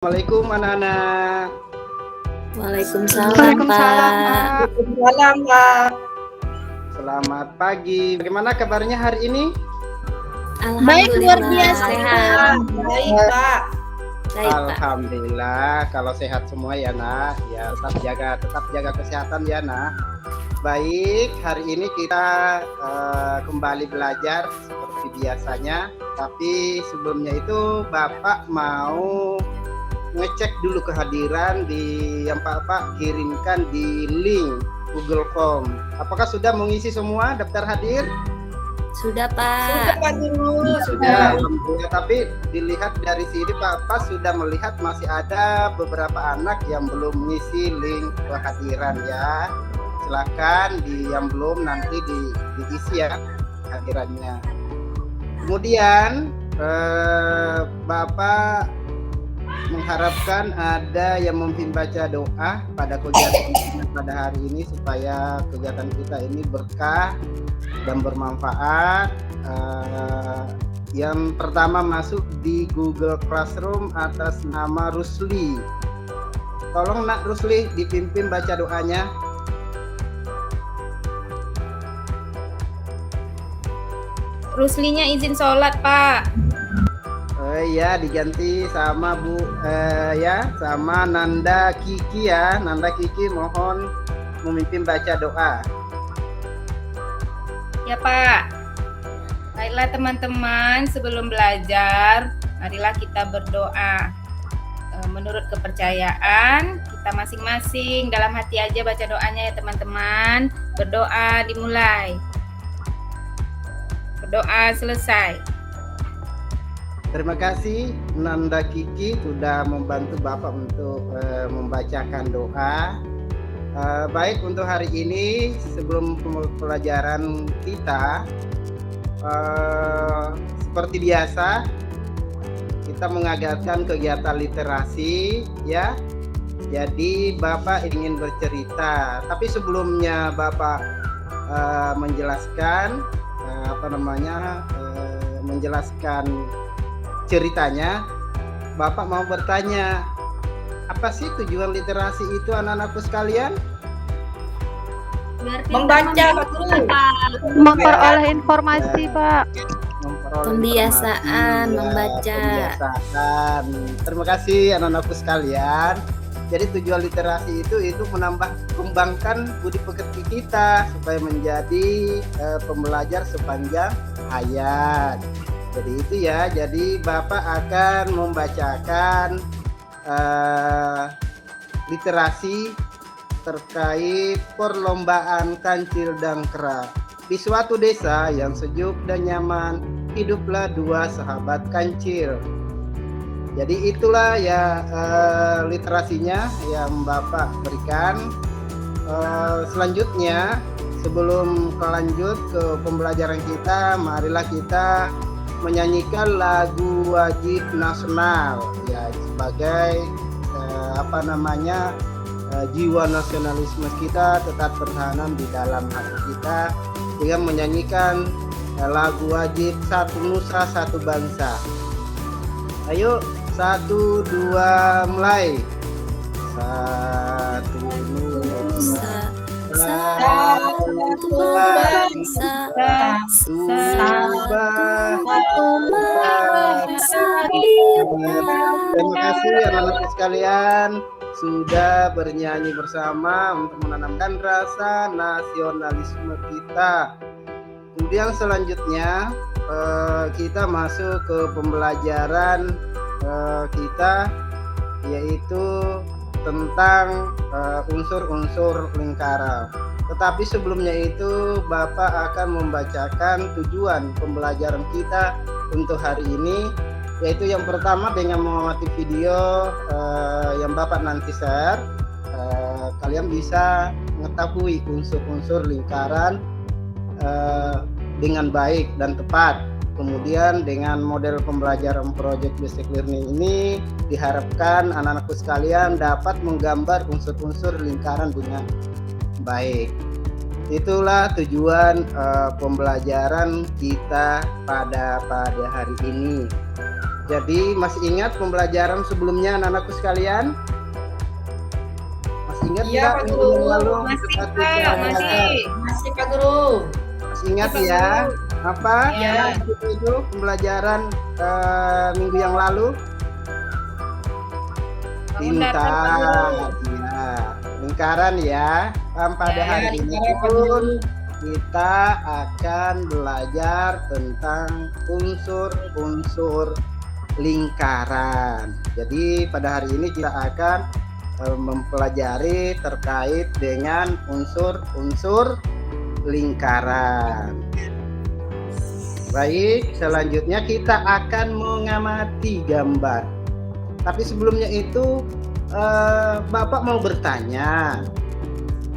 Assalamualaikum anak-anak. Waalaikumsalam, Waalaikumsalam, Pak. Waalaikumsalam, Pak. Selamat pagi. Bagaimana kabarnya hari ini? Alhamdulillah, luar biasa. sehat. Baik, Pak. Baik, Pak. Alhamdulillah kalau sehat semua ya nak. Ya tetap jaga kesehatan ya nak. Baik, hari ini kita kembali belajar seperti biasanya. Tapi sebelumnya itu Bapak mau ngecek dulu kehadiran yang Bapak kirimkan di link Google Form. Apakah sudah mengisi semua daftar hadir? Sudah, Sudah, Pak. Pak Guru. Sudah. Alhamdulillah. Tapi dilihat dari sini Bapak sudah melihat masih ada beberapa anak yang belum mengisi link kehadiran ya. Silakan yang belum nanti diisi ya kehadirannya. Kemudian Bapak mengharapkan ada yang memimpin baca doa pada kegiatan kita pada hari ini supaya kegiatan kita ini berkah dan bermanfaat. Yang pertama masuk di Google Classroom atas nama Rusli. Tolong Nak Rusli dipimpin baca doanya. Ruslinya izin sholat, Pak. Ya diganti sama Bu sama Nanda Kiki ya. Nanda Kiki mohon memimpin baca doa. Ya Pak, baiklah teman-teman, sebelum belajar marilah kita berdoa. Menurut kepercayaan kita masing-masing, dalam hati aja baca doanya ya teman-teman. Berdoa dimulai, berdoa selesai. Terima kasih Nanda Kiki sudah membantu Bapak untuk membacakan doa. Baik, untuk hari ini sebelum pelajaran kita seperti biasa kita mengadakan kegiatan literasi ya. Jadi Bapak ingin bercerita, tapi sebelumnya Bapak menjelaskan menjelaskan ceritanya, Bapak mau bertanya, apa sih tujuan literasi itu anak-anakku sekalian? Membaca, Pak Guru. Memperoleh informasi, Pak. Pembiasaan informasi, membaca. Pembiasaan. Terima kasih anak-anakku sekalian. Jadi tujuan literasi itu kembangkan budi pekerti kita supaya menjadi pembelajar sepanjang hayat. Jadi itu ya. Jadi Bapak akan membacakan literasi terkait perlombaan kancil dangkra. Di suatu desa yang sejuk dan nyaman, hiduplah dua sahabat kancil. Jadi itulah ya literasinya yang Bapak berikan. Selanjutnya, sebelum lanjut ke pembelajaran kita, marilah kita menyanyikan lagu wajib nasional ya sebagai jiwa nasionalisme kita tetap tertanam di dalam hati kita dengan menyanyikan lagu wajib Satu Nusa Satu Bangsa. Ayo 1, 2 mulai. Satu nusa Satu bangsa, satu bangsa. Terima kasih anak-anak sekalian sudah bernyanyi bersama untuk menanamkan rasa nasionalisme kita. Kemudian selanjutnya kita masuk ke pembelajaran kita, yaitu tentang unsur-unsur lingkaran. Tetapi sebelumnya itu Bapak akan membacakan tujuan pembelajaran kita untuk hari ini, yaitu yang pertama dengan mengamati video yang Bapak nanti share. Kalian bisa mengetahui unsur-unsur lingkaran dengan baik dan tepat. Kemudian dengan model pembelajaran project basic learning ini diharapkan anak-anakku sekalian dapat menggambar unsur-unsur lingkaran dengan baik. Itulah tujuan pembelajaran kita pada hari ini. Jadi masih ingat pembelajaran sebelumnya anak-anakku sekalian? Masih ingat Iya, nggak Pak minggu Guru. yang lalu? Masih kita Pak, belajar? masih. Masih Pak Guru. Masih ingat Masih, Pak ya? Guru. Apa Iya. itu pembelajaran minggu yang lalu? Bangun datang, Pak Guru. Lingkar, ya. Lingkaran ya. Pada Ya, hari ini lingkaran, Pak pun Guru. kita akan belajar tentang unsur-unsur lingkaran. Jadi pada hari ini kita akan mempelajari terkait dengan unsur-unsur lingkaran. Baik, selanjutnya kita akan mengamati gambar. Tapi sebelumnya itu Bapak mau bertanya,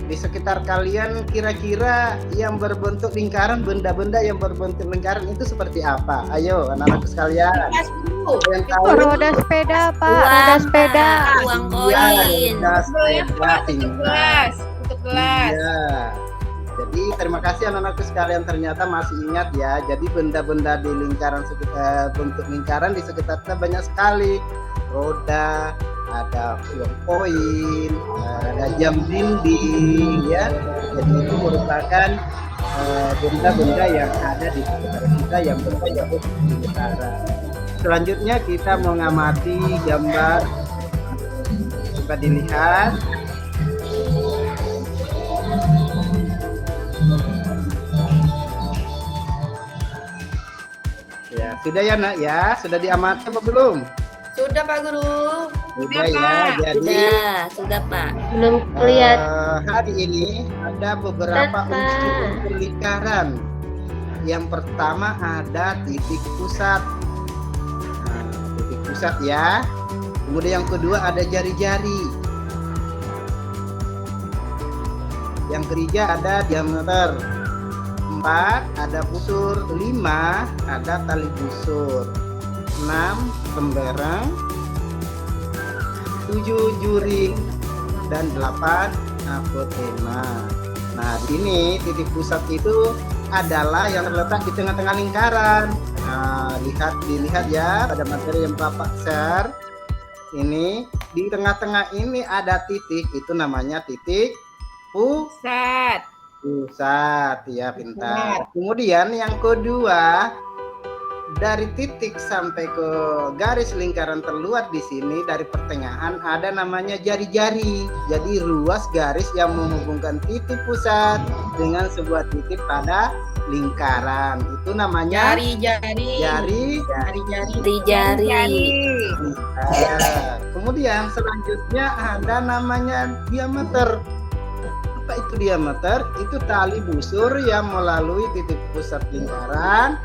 di sekitar kalian kira-kira yang berbentuk lingkaran, benda-benda yang berbentuk lingkaran itu seperti apa? Ayo anak-anak sekalian, Mas Guru. yang tahu? Roda sepeda, Pak. Roda Uang, sepeda. Pak. Uang koin. Ya, Boleh, Pak, tutup pintar. gelas. Tutup gelas. Iya. Jadi terima kasih anak-anakku sekalian, ternyata masih ingat ya. Jadi benda-benda di lingkaran bentuk lingkaran di sekitar kita banyak sekali. Roda, ada uang koin, ada jam dinding ya. Jadi itu merupakan benda-benda yang ada di sekitar kita yang berbentuk lingkaran. Selanjutnya kita mengamati gambar. Coba dilihat. Ya, sudah ya nak ya, sudah diamati apa belum? Sudah Pak Guru. Sudah ya, Pak. jadi Sudah Pak. Belum lihat. hari ini ada beberapa Pak. unsur lingkaran. Yang pertama ada titik pusat. Nah, titik pusat ya. Kemudian yang kedua ada jari-jari. Yang ketiga ada diameter. 4 ada busur, 5 ada tali busur, 6 pembereng, 7 juring, dan 8 apotema. Nah, di sini titik pusat itu adalah yang terletak di tengah-tengah lingkaran. Nah, dilihat ya pada materi yang Bapak share. Ini di tengah-tengah ini ada titik, itu namanya titik Pusat. pusat ya, pintar. Kemudian yang kedua, dari titik sampai ke garis lingkaran terluar di sini dari pertengahan ada namanya jari-jari. Jadi ruas garis yang menghubungkan titik pusat dengan sebuah titik pada lingkaran. Itu namanya Jari-jari. jari. Jari-jari. Di jari. Kemudian selanjutnya ada namanya diameter. Apa itu diameter? Itu tali busur yang melalui titik pusat lingkaran.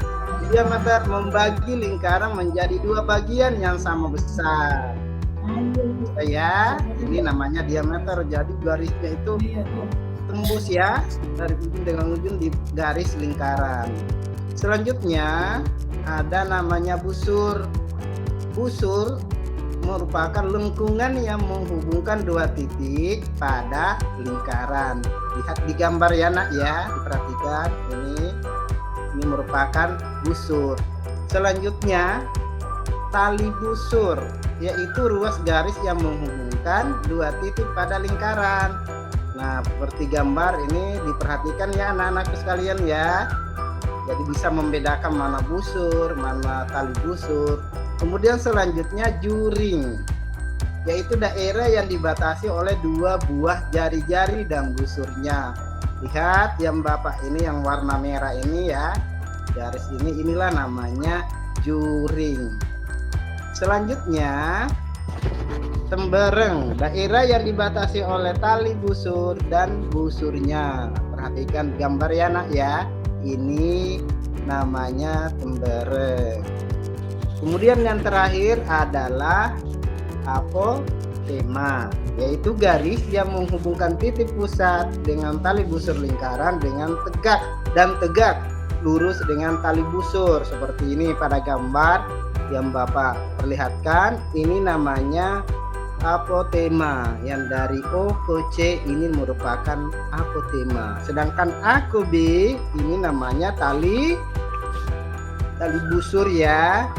Diameter membagi lingkaran menjadi 2 bagian yang sama besar. Ya, ini namanya diameter. Jadi garisnya itu tembus ya dari ujung dengan ujung di garis lingkaran. Selanjutnya ada namanya busur. Busur merupakan lengkungan yang menghubungkan 2 titik pada lingkaran. Lihat di gambar ya nak ya, diperhatikan ini merupakan busur. Selanjutnya tali busur, yaitu ruas garis yang menghubungkan 2 titik pada lingkaran. Nah, seperti gambar ini diperhatikan ya anak-anakku sekalian ya. Jadi bisa membedakan mana busur, mana tali busur. Kemudian selanjutnya juring, yaitu daerah yang dibatasi oleh 2 buah jari-jari dan busurnya. Lihat yang Bapak ini yang warna merah ini ya, garis inilah namanya juring. Selanjutnya tembereng, daerah yang dibatasi oleh tali busur dan busurnya. Perhatikan gambar ya nak ya, ini namanya tembereng. Kemudian yang terakhir adalah apotema, yaitu garis yang menghubungkan titik pusat dengan tali busur lingkaran dengan tegak dan tegak lurus dengan tali busur. Seperti ini pada gambar yang Bapak perlihatkan, ini namanya apotema. Yang dari O ke C ini merupakan apotema. Sedangkan A ke B ini namanya tali busur ya.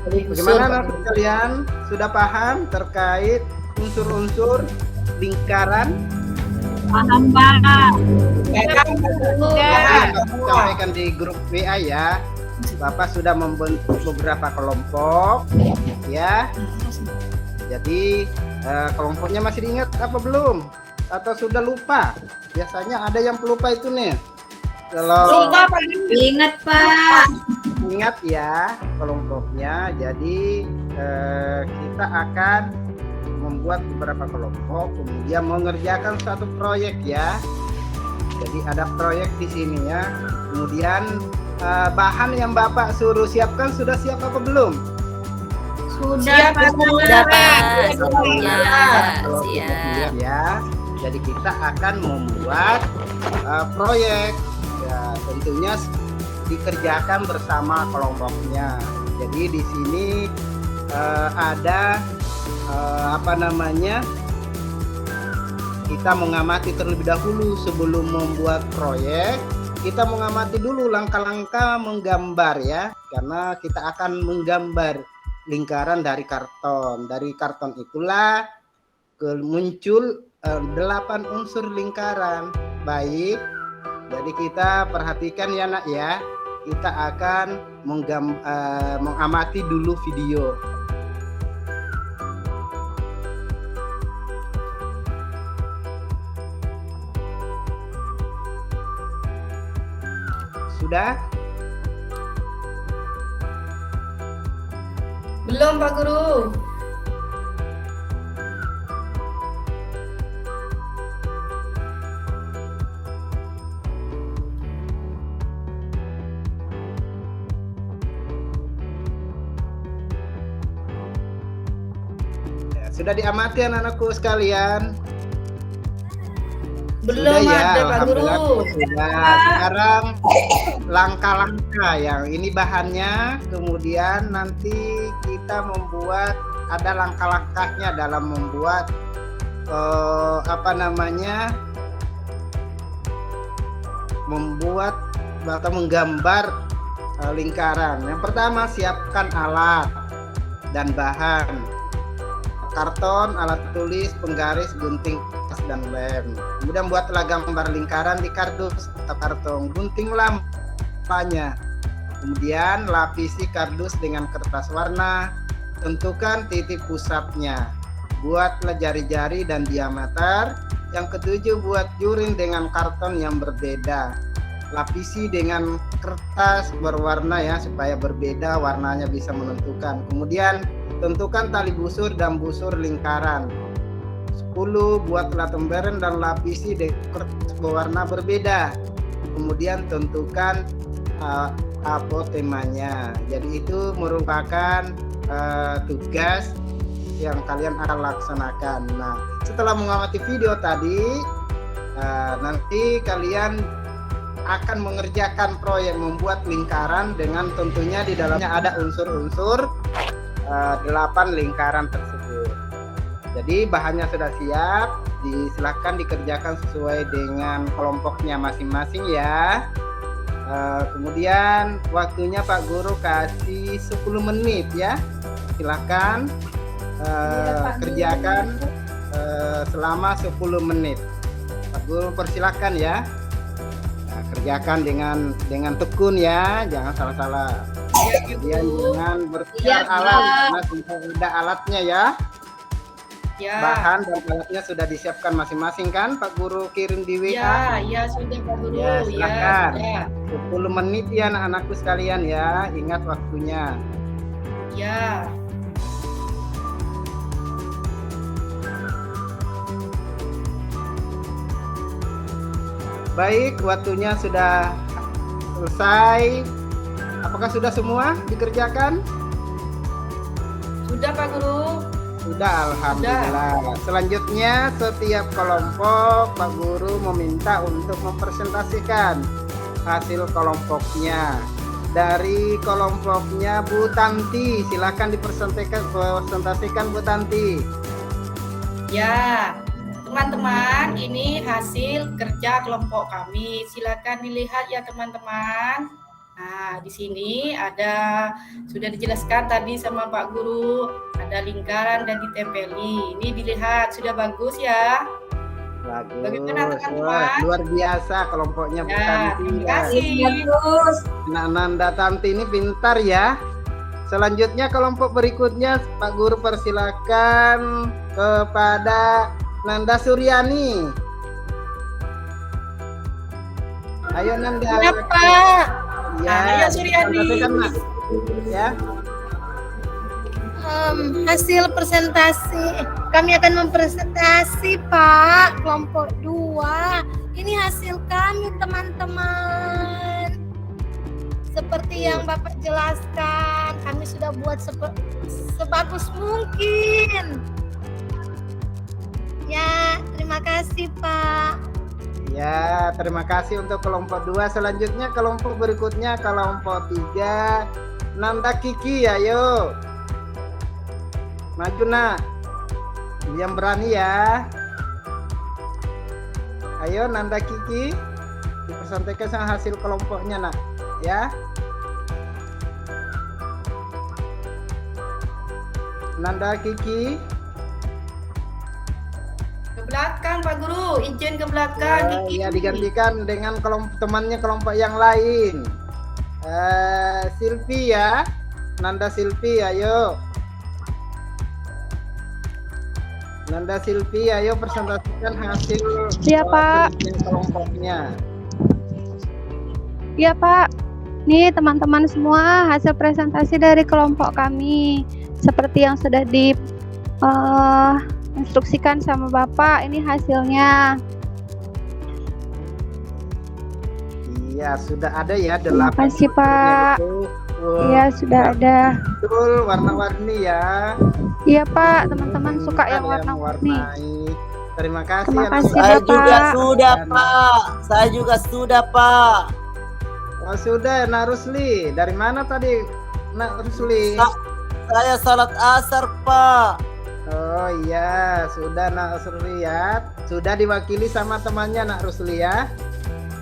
Bagaimana anak kalian? Sudah paham terkait unsur-unsur lingkaran? Paham, Pak Guru. Jadi Bapak sampaikan di grup WA ya. Bapak sudah membentuk beberapa kelompok ya. Jadi kelompoknya masih diingat apa belum? Atau sudah lupa? Biasanya ada yang pelupa itu nih. Kalau Ingat, Pak. ingat ya kelompoknya. Jadi kita akan membuat beberapa kelompok, kemudian mengerjakan satu proyek ya. Jadi ada proyek di sini ya. Kemudian bahan yang Bapak suruh siapkan sudah siap apa belum? Sudah, Pak Guru. Sudah, Pak. Sudah. Kalau Siap. ya. Jadi kita akan membuat proyek. Ya, tentunya dikerjakan bersama kelompoknya. Jadi di sini ada apa namanya? Kita mengamati terlebih dahulu sebelum membuat proyek. Kita mengamati dulu langkah-langkah menggambar ya, karena kita akan menggambar lingkaran dari karton. Dari karton itulah muncul 8 unsur lingkaran. Baik. Jadi kita perhatikan ya nak ya. Kita akan mengamati dulu video. Sudah? Belum, Pak Guru. Ya, sudah diamati anak-anakku sekalian? Belum Sudah ya, ada, Pak Guru. alhamdulillah sudah. Sekarang langkah-langkah yang ini bahannya, kemudian nanti kita membuat ada langkah-langkahnya dalam membuat apa namanya, membuat atau menggambar lingkaran. Yang pertama siapkan alat dan bahan. Karton, alat tulis, penggaris, gunting, kertas, dan lem. Kemudian buatlah gambar lingkaran di kardus atau karton. Guntinglah lampanya. Kemudian lapisi kardus dengan kertas warna. Tentukan titik pusatnya. Buatlah jari-jari dan diameter. Yang ketujuh, buat juring dengan karton yang berbeda. Lapisi dengan kertas berwarna ya, supaya berbeda warnanya bisa menentukan. Kemudian tentukan tali busur dan busur lingkaran. 10, buatlah lembaran dan lapisi dengan kertas berwarna berbeda. Kemudian tentukan apa temanya. Jadi itu merupakan tugas yang kalian akan laksanakan. Nah, setelah mengamati video tadi, nanti kalian akan mengerjakan proyek membuat lingkaran dengan tentunya di dalamnya ada unsur-unsur 8 lingkaran tersebut. Jadi bahannya sudah siap, silahkan dikerjakan sesuai dengan kelompoknya masing-masing ya. Kemudian waktunya Pak Guru kasih 10 menit ya. Silahkan kerjakan selama 10 menit. Pak Guru persilahkan ya. Nah, kerjakan dengan tekun ya, jangan salah-salah. Kemudian jangan bertukar alat karena sudah ada alatnya ya. Ya. Bahan dan alatnya sudah disiapkan masing-masing kan Pak Guru kirim di WA. Ya sudah Pak Guru. Ya, silakan. Ya. 10 menit ya anak-anakku sekalian ya. Ingat waktunya. Ya. Baik, waktunya sudah selesai. Apakah sudah semua dikerjakan? Sudah Pak Guru. Sudah, alhamdulillah. Selanjutnya setiap kelompok Pak Guru meminta untuk mempresentasikan hasil kelompoknya. Dari kelompoknya Bu Tanti, silakan dipresentasikan Bu Tanti. Ya, teman-teman, ini hasil kerja kelompok kami. Silakan dilihat ya teman-teman. Nah, di sini ada sudah dijelaskan tadi sama Pak Guru, ada lingkaran dan ditempeli. Ini dilihat sudah bagus ya. Bagus. Bagaimana teman-teman? Wah, luar biasa kelompoknya Bu Ya, Tanti. terima Ya. kasih. Nah, Nanda Tanti ini pintar ya. Selanjutnya kelompok berikutnya Pak Guru persilakan kepada Nanda Suryani. Ayo Nanda. Ya, Pak. Ya, Ayo, Suryani. dipresentasikan, Nak. Ya. Hasil presentasi kami akan mempresentasi Pak kelompok 2. Ini hasil kami teman-teman. Seperti yang Bapak jelaskan, kami sudah buat sebagus mungkin. Ya, terima kasih Pak. Ya, terima kasih untuk kelompok 2. Selanjutnya kelompok berikutnya kelompok 3 Nanda Kiki, ayo. Maju Nak. Yang berani ya. Ayo Nanda Kiki, dipresentasikan sama hasil kelompoknya Nak, ya. Nanda Kiki. Ke belakang Pak Guru, izin ke belakang. Kiki. Ya, digantikan dengan temannya kelompok yang lain. Silvi ya. Nanda Silvi, ayo. Nanda Silvi, ayo presentasikan hasil Iya, Pak. kelompoknya. Iya Pak, nih teman-teman semua hasil presentasi dari kelompok kami seperti yang sudah instruksikan sama Bapak. Ini hasilnya. Iya, sudah ada ya, Terima 8. kasih Pak. Iya sudah ada. Betul, warna-warni ya. Iya Pak, teman-teman suka yang Ada warna-warni. mewarnai. Terima kasih. Terima anak kasih, Saya Bapak. juga sudah, Pak. Saya juga sudah, Pak. Oh, sudah, Nak Rusli. Dari mana tadi, Nak Rusli? Saya salat asar, Pak. Oh iya, sudah Nak Rusli ya. Sudah diwakili sama temannya Nak Rusli ya.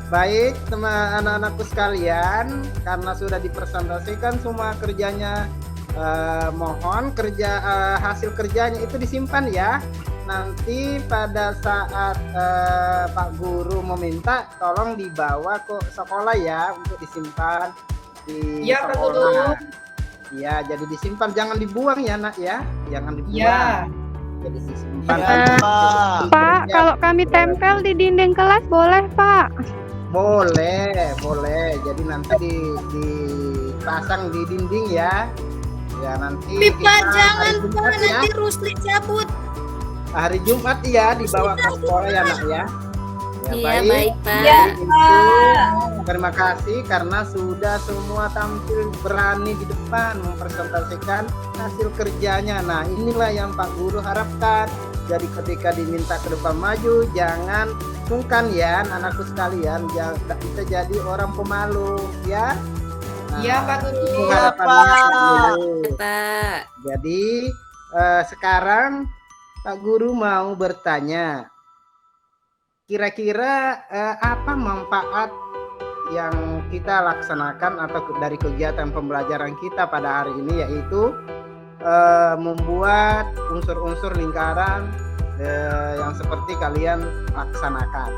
Baik, teman anak-anakku sekalian, karena sudah dipresentasikan semua kerjanya, mohon hasil kerjanya itu disimpan ya. Nanti pada saat Pak Guru meminta, tolong dibawa ke sekolah ya untuk disimpan di Ya, Pak Guru. sekolah. Ya, jadi disimpan, jangan dibuang ya Nak ya, jangan dibuang. Ya. Jadi disimpan. Ya, Pak. Pak, kalau kami tempel di dinding kelas boleh Pak? Boleh. Jadi nanti dipasang di dinding ya. Ya nanti. Pak, jangan hari Pak, Jumat ya. nanti Rusli cabut. Hari Jumat ya dibawa ke sekolah ya Nak ya. Ya, Iya, baik, Pak. Itu, terima kasih karena sudah semua tampil berani di depan mempresentasikan hasil kerjanya. Nah, inilah yang Pak Guru harapkan. Jadi ketika diminta ke depan maju, jangan sungkan ya anakku sekalian, jangan kita jadi orang pemalu ya. Nah, Iya, Pak Guru. itu Iya, harapannya Pak. Pak Guru. Pak. Jadi sekarang Pak Guru mau bertanya, kira-kira apa manfaat yang kita laksanakan atau dari kegiatan pembelajaran kita pada hari ini, yaitu membuat unsur-unsur lingkaran yang seperti kalian laksanakan.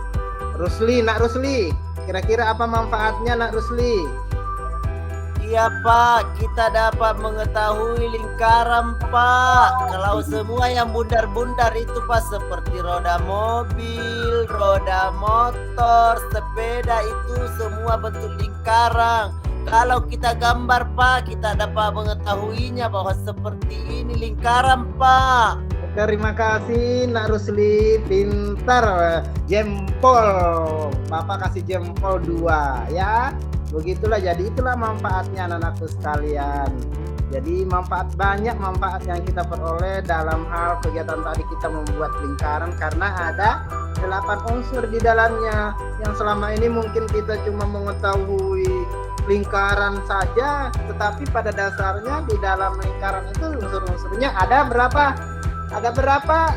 Rusli, Nak Rusli, kira-kira apa manfaatnya Nak Rusli? Iya, Pak. Kita dapat mengetahui lingkaran, Pak. Kalau semua yang bundar-bundar itu, Pak, seperti roda mobil, roda motor, sepeda, itu semua bentuk lingkaran. Kalau kita gambar, Pak, kita dapat mengetahuinya bahwa seperti ini lingkaran, Pak. Terima kasih Nak Rusli, pintar, jempol. Bapak kasih jempol 2 ya. Begitulah, jadi itulah manfaatnya anak-anakku sekalian. Jadi manfaat yang kita peroleh dalam hal kegiatan tadi, kita membuat lingkaran karena ada 8 unsur di dalamnya. Yang selama ini mungkin kita cuma mengetahui lingkaran saja, tetapi pada dasarnya di dalam lingkaran itu unsur-unsurnya ada berapa? Ada berapa?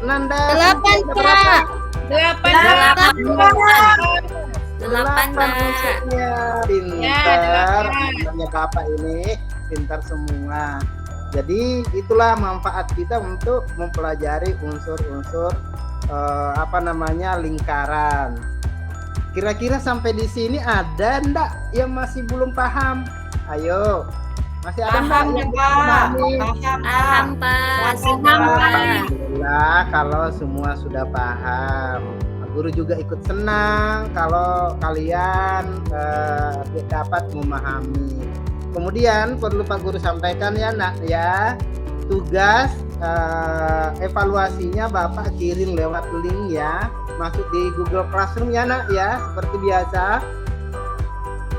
Nanda? 8 Pak. 8. 8, Pak. unsurnya. Ya, Pintar. 8. Namanya Bapak ini pintar semua. Jadi itulah manfaat kita untuk mempelajari unsur-unsur lingkaran. Kira-kira sampai di sini ada ndak yang masih belum paham? Ayo, masih ada Paham ndak ya yang Pak? memahami? Paham, Pak. Senang, Pak. Alhamdulillah kalau semua sudah paham. Pak Guru juga ikut senang kalau kalian dapat memahami. Kemudian perlu Pak Guru sampaikan ya nak ya, tugas evaluasinya Bapak kirim lewat link ya, masuk di Google Classroom ya nak ya, seperti biasa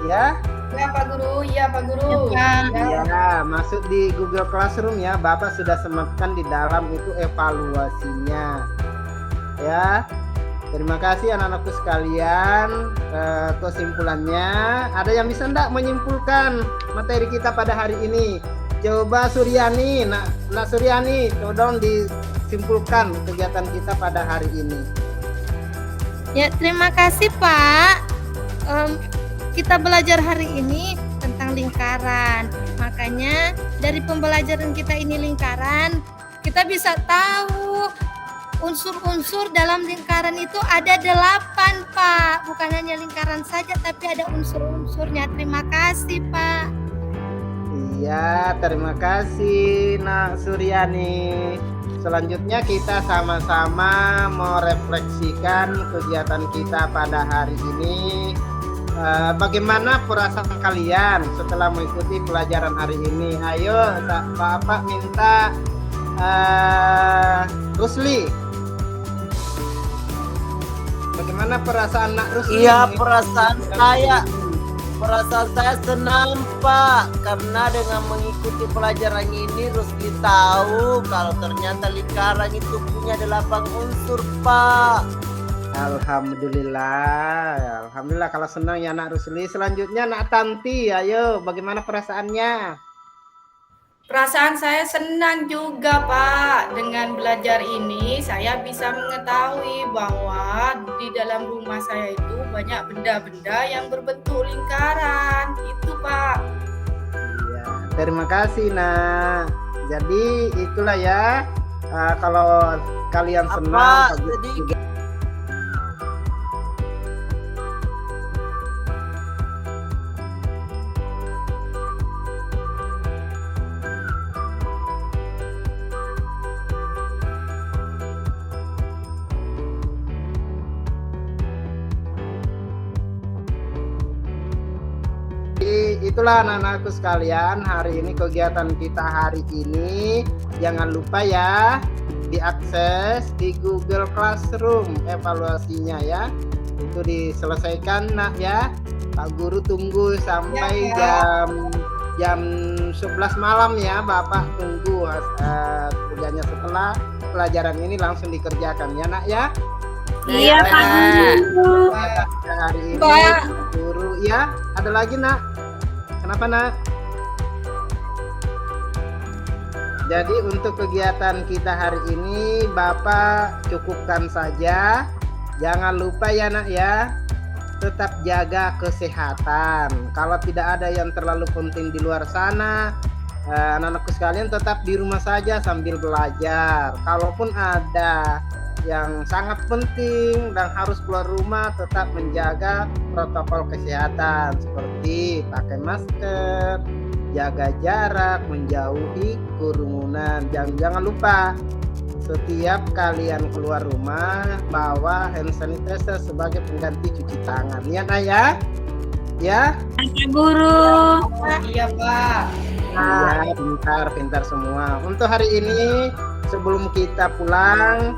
ya. Ya Pak Guru, iya Pak Guru. Ya, masuk di Google Classroom ya. Bapak sudah sematkan di dalam itu evaluasinya. Ya. Terima kasih anak-anakku sekalian. Kesimpulannya, ada yang bisa enggak menyimpulkan materi kita pada hari ini? Coba Suryani, Nak Suryani, tolong disimpulkan kegiatan kita pada hari ini. Ya, terima kasih Pak. Kita belajar hari ini tentang lingkaran. Makanya dari pembelajaran kita ini lingkaran, kita bisa tahu unsur-unsur dalam lingkaran itu ada 8 Pak. Bukan hanya lingkaran saja tapi ada unsur-unsurnya. Terima kasih Pak. Iya, terima kasih Nak Suryani. Selanjutnya kita sama-sama merefleksikan kegiatan kita pada hari ini. Bagaimana perasaan kalian setelah mengikuti pelajaran hari ini? Ayo, Bapak minta Rusli. Bagaimana perasaan Nak Rusli? Iya, perasaan saya senang Pak, karena dengan mengikuti pelajaran ini Rusli tahu kalau ternyata lingkaran itu punya 8 unsur Pak. Alhamdulillah kalau senang ya Nak Rusli. Selanjutnya Nak Tanti, ayo bagaimana perasaannya? Perasaan saya senang juga Pak. Dengan belajar ini saya bisa mengetahui bahwa di dalam rumah saya itu banyak benda-benda yang berbentuk lingkaran. Itu Pak. Iya, terima kasih Nak. Jadi itulah ya, kalau kalian senang Sedikit. itulah anak-anakku sekalian, hari ini kegiatan kita hari ini jangan lupa ya diakses di Google Classroom evaluasinya ya, itu diselesaikan Nak ya. Pak Guru tunggu sampai jam 11 malam ya, Bapak tunggu kerjanya setelah pelajaran ini langsung dikerjakan ya Nak ya. Iya, Pak. Hari ini Guru ya, ada lagi Nak? Kenapa Nak? Jadi untuk kegiatan kita hari ini Bapak cukupkan saja. Jangan lupa ya Nak ya, tetap jaga kesehatan. Kalau tidak ada yang terlalu penting di luar sana, anak-anakku sekalian tetap di rumah saja sambil belajar. Kalaupun ada yang sangat penting dan harus keluar rumah, tetap menjaga protokol kesehatan seperti pakai masker, jaga jarak, menjauhi kerumunan. Jangan lupa setiap kalian keluar rumah bawa hand sanitizer sebagai pengganti cuci tangan ya Nak ya. Ya. Guru. Iya Pak. Ya, pintar semua. Untuk hari ini sebelum kita pulang,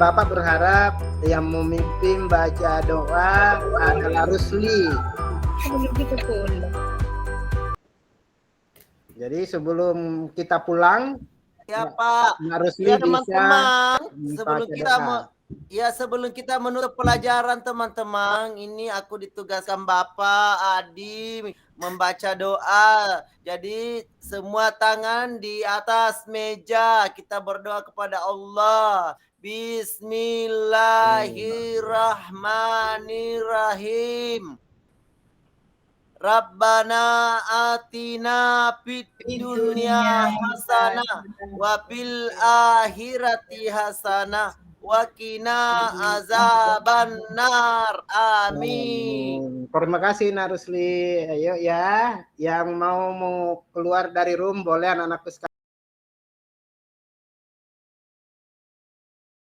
Bapak berharap yang memimpin baca doa adalah Rusli. Jadi sebelum kita pulang, Ya Pak, Rusli ya bisa teman-teman, membaca doa. sebelum kita menutup pelajaran teman-teman, ini aku ditugaskan Bapak Adi membaca doa. Jadi semua tangan di atas meja, kita berdoa kepada Allah. Bismillahirrahmanirrahim. Rabbana atina fid dunya hasanah wa fil akhirati hasanah wa qina azabannar. Amin. Terima kasih Nak Rusli. Ayo ya, yang mau keluar dari room boleh anak-anakku sekalian.